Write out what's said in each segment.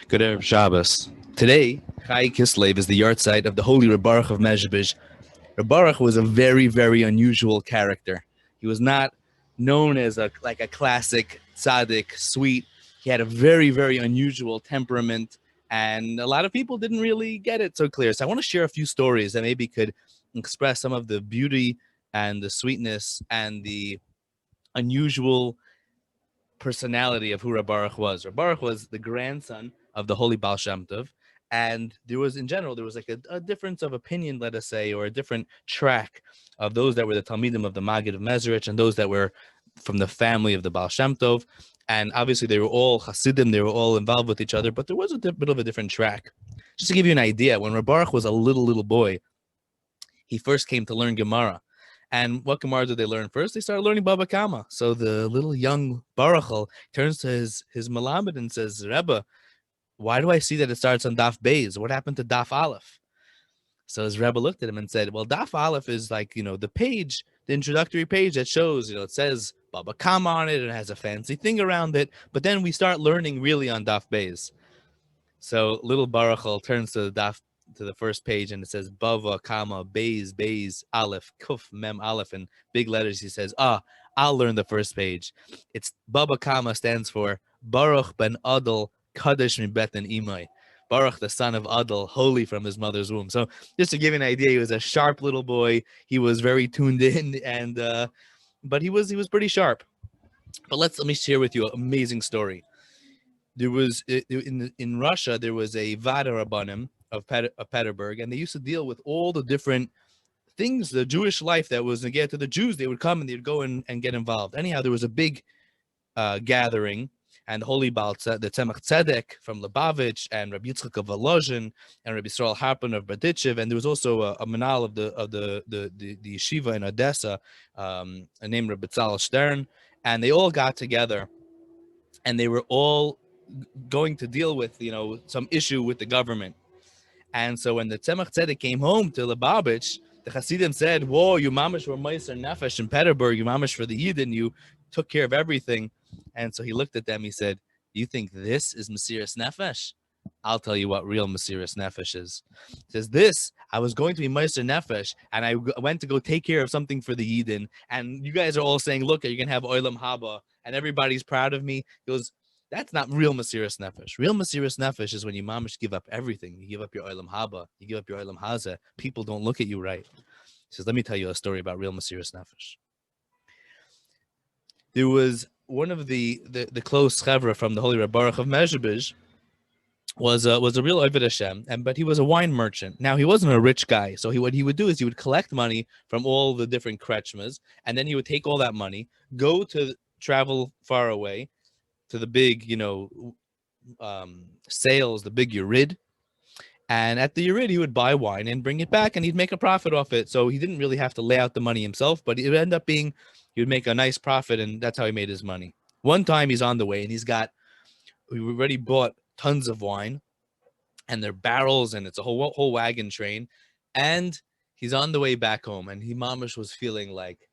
Good Erev Shabbos. Today, Chai Kislev is the yahrtzeit of the holy Baruch of Mezhibuzh. Baruch was a very, very unusual character. He was not known as a classic tzaddik, sweet. He had a very, very unusual temperament, and a lot of people didn't really get it so clear. So I want to share a few stories that maybe could express some of the beauty and the sweetness and the unusual personality of who Baruch was. Baruch was the grandson of the holy Baal Shem Tov, and there was, in general, there was like a difference of opinion, let us say, or a different track of those that were the Talmidim of the Maggid of Mezrich and those that were from the family of the Baal Shem Tov. And obviously they were all Hasidim, they were all involved with each other, but there was a bit of a different track. Just to give you an idea, when Baruch was a little boy, he first came to learn Gemara. And what Gemara did they learn first? They started learning Baba Kama. So the little young Baruch turns to his Malamed and says, Rebbe, why do I see that it starts on Daf Beis? What happened to Daf Aleph? So his Rebbe looked at him and said, well, Daf Aleph is like, the page, the introductory page that shows, it says Baba Kama on it and it has a fancy thing around it. But then we start learning really on Daf Beis. So little Baruch turns to the first page and it says Bava, Kama, Beis, Aleph, Kuf, Mem, Aleph, in big letters. He says, I'll learn the first page. It's Baba Kama stands for Baruch ben Adel Kadosh mi Beten Imai. Baruch, the son of Adel, holy from his mother's womb. So just to give you an idea, he was a sharp little boy. He was very tuned in, and but he was pretty sharp. But let me share with you an amazing story. There was in Russia, there was a Vada Rabbanim of Peterburg, and they used to deal with all the different things, the Jewish life that was negated to the Jews. They would come and they'd go and get involved. Anyhow, there was a big gathering, and the holy Baal, the Tzemach Tzedek from Lubavitch, and Rabbi Yitzchak of Volozhin, and Rabbi Yisrael Harpin of Berditchev, and there was also a manal of the yeshiva in Odessa, named Rabbi Tzal Stern, and they all got together, and they were all going to deal with some issue with the government. And so when the Tzemach Tzedek came home to Lubavitch, the Hasidim said, whoa, you mamish were Meiser Nefesh in Peterburg, you mamish for the Yidden, you took care of everything. And so he looked at them, he said, you think this is Mesiras Nefesh? I'll tell you what real Mesiras Nefesh is. He says, I was going to be Meiser Nefesh, and I went to go take care of something for the Yidden, and you guys are all saying, look, you're going to have Olam Haba, and everybody's proud of me. He goes, that's not real Mesiras Nefesh. Real Mesiras Nefesh is when you mamish give up everything. You give up your Olam Haba, you give up your Olam Haza. People don't look at you right. He says, let me tell you a story about real Mesiras Nefesh. There was one of the close chevra from the holy Baruch of Mezhibuzh was a real Oved Hashem, but he was a wine merchant. Now, he wasn't a rich guy, so what he would do is he would collect money from all the different kretschmas, and then he would take all that money, go to travel far away to the big, sales, the big Yerid, and at the Yerid, he would buy wine and bring it back, and he'd make a profit off it. So he didn't really have to lay out the money himself, but it would end up being, he would make a nice profit, and that's how he made his money. One time he's on the way, and we already bought tons of wine, and they're barrels, and it's a whole wagon train, and he's on the way back home, and he mamish was feeling like,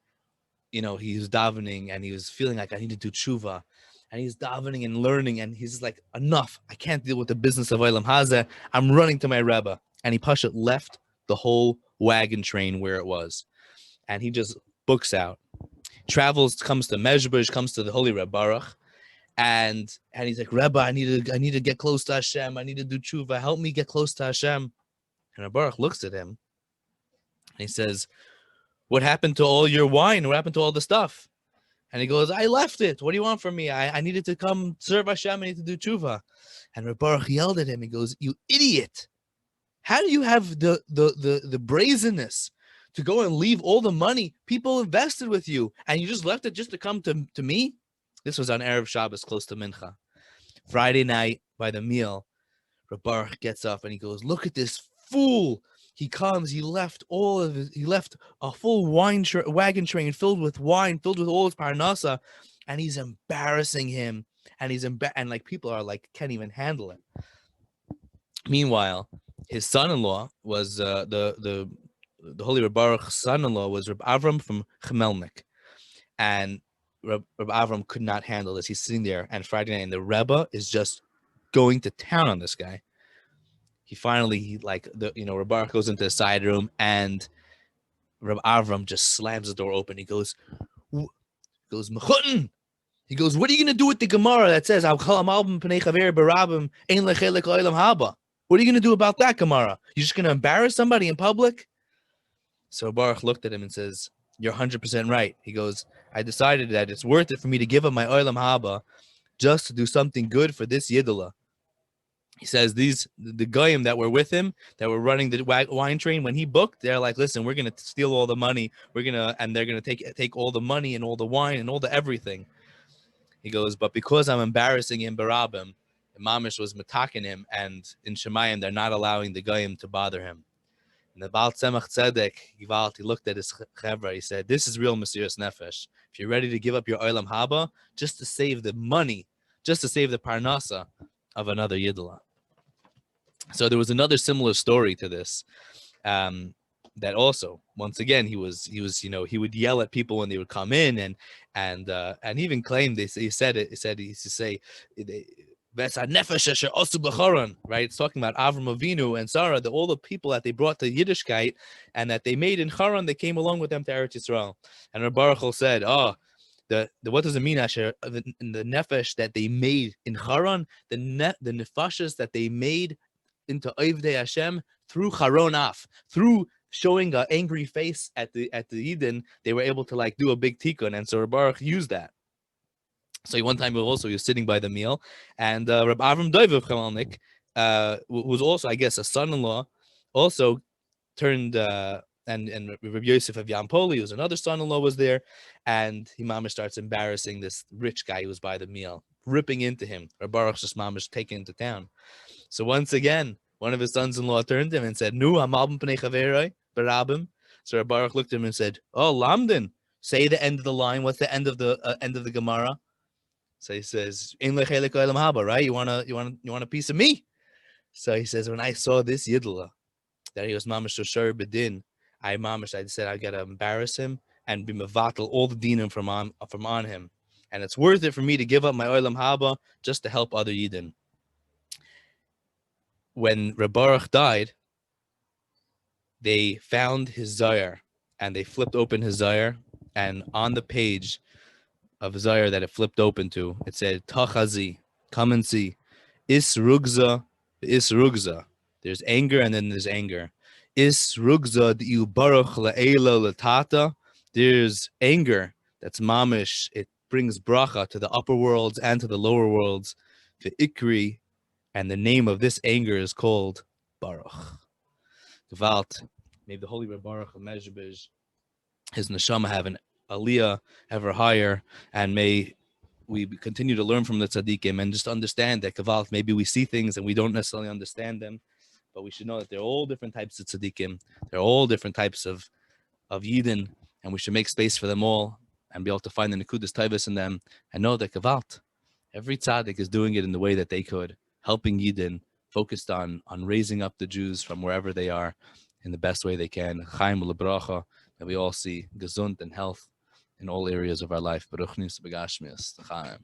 he was davening, and he was feeling like, I need to do tshuva. And he's davening and learning, and he's like, enough. I can't deal with the business of Olam Hazeh. I'm running to my Rebbe. And he Pashat left the whole wagon train where it was. And he just books out. Travels, comes to Mezhibuzh, comes to the holy Rebbe Baruch. And he's like, Rebbe, I need to get close to Hashem. I need to do tshuva. Help me get close to Hashem. And Rebbe Baruch looks at him. And he says, what happened to all your wine? What happened to all the stuff? And he goes, I left it. What do you want from me? I needed to come serve Hashem. I need to do tshuva. And Rebbe Baruch yelled at him. He goes, you idiot. How do you have the brazenness to go and leave all the money people invested with you, and you just left it just to come to me? This was on Erev Shabbos, close to Mincha. Friday night, by the meal, Rebbe Baruch gets up and he goes, look at this fool. He comes, he left a full wagon train filled with wine, filled with all his parnasa, and he's embarrassing him. And like people are like, can't even handle it. Meanwhile, his son-in-law was the holy Rebbe Baruch's son-in-law was Reb Avram from Chemelnik. And Reb Avram could not handle this. He's sitting there, and Friday night, and the Rebbe is just going to town on this guy. He finally, Reb Baruch goes into a side room, and Reb Avram just slams the door open. He goes, Mechutin. He goes, what are you going to do with the Gemara that says, what are you going to do about that Gemara? You're just going to embarrass somebody in public? So Baruch looked at him and says, you're 100% right. He goes, I decided that it's worth it for me to give up my Olam Haba just to do something good for this Yidala. He says the goyim that were with him, that were running the wine train, when he booked, they're like, listen, we're going to steal all the money. And they're going to take all the money and all the wine and all the everything. He goes, but because I'm embarrassing him, Barabim, Mamish was mataking him, and in Shemayim, they're not allowing the goyim to bother him. And the Baal Tzemach Tzedek, he looked at his chevra. He said, this is real Mesiras Nefesh. If you're ready to give up your Olam Haba just to save the money, just to save the parnasa of another Yidla. So there was another similar story to this. That also, once again, he would yell at people when they would come in, and he even claimed he used to say, right? It's talking about Avram Avinu and Sarah, all the people that they brought to Yiddishkeit and that they made in Haran, they came along with them to Eretz Yisrael. And Reb Baruch said, what does it mean, Asher? The nefesh that they made in Haran, the nefashas that they made into Oivdei Hashem through Haron Af, through showing an angry face at the Eden, they were able to do a big tikkun, and so Reb Baruch used that. So one time he was sitting by the meal, and Reb Avram Doiv Chamalnik, was also, I guess, a son-in-law, also turned, and Reb Yosef of Yampoli, who's another son-in-law, was there, and he mamish starts embarrassing this rich guy who was by the meal, ripping into him. Reb Baruch's just mamish taken into town. So once again, one of his sons-in-law turned to him and said, "Nu hamalbim pnei chaveroi barabim." So Reb Baruch looked at him and said, "Oh, Lamdin, say the end of the line. What's the end of the Gemara?" So he says, "In lechelik olam haba, right? You want a piece of me?" So he says, when I saw this Yidla, that he was mamash shor bedin, I said I gotta embarrass him and be mevatel all the dinim from on him, and it's worth it for me to give up my olam haba just to help other Yidden. When Reb Baruch died, they found his Zayar, and they flipped open his Zayar, and on the page of Zayar that it flipped open to, it said, Tachazi, come and see. Isrugza, Isrugza. There's anger and then there's anger. Isrugza di'u baruch la'ela latata. There's anger that's mamish. It brings bracha to the upper worlds and to the lower worlds. The ikri, and the name of this anger is called Baruch. Gevalt, may the holy Baruch of Mezhibuzh, his neshama have an aliyah ever higher, and may we continue to learn from the tzaddikim and just understand that Gevalt, maybe we see things and we don't necessarily understand them, but we should know that they're all different types of tzaddikim, they're all different types of Yidden, and we should make space for them all and be able to find the nekudas taivas in them, and know that Gevalt, every tzaddik is doing it in the way that they could, helping Yidden, focused on raising up the Jews from wherever they are in the best way they can. Chaim u'lebracha, that we all see gesund and health in all areas of our life. Baruch nis begashmias. Chaim.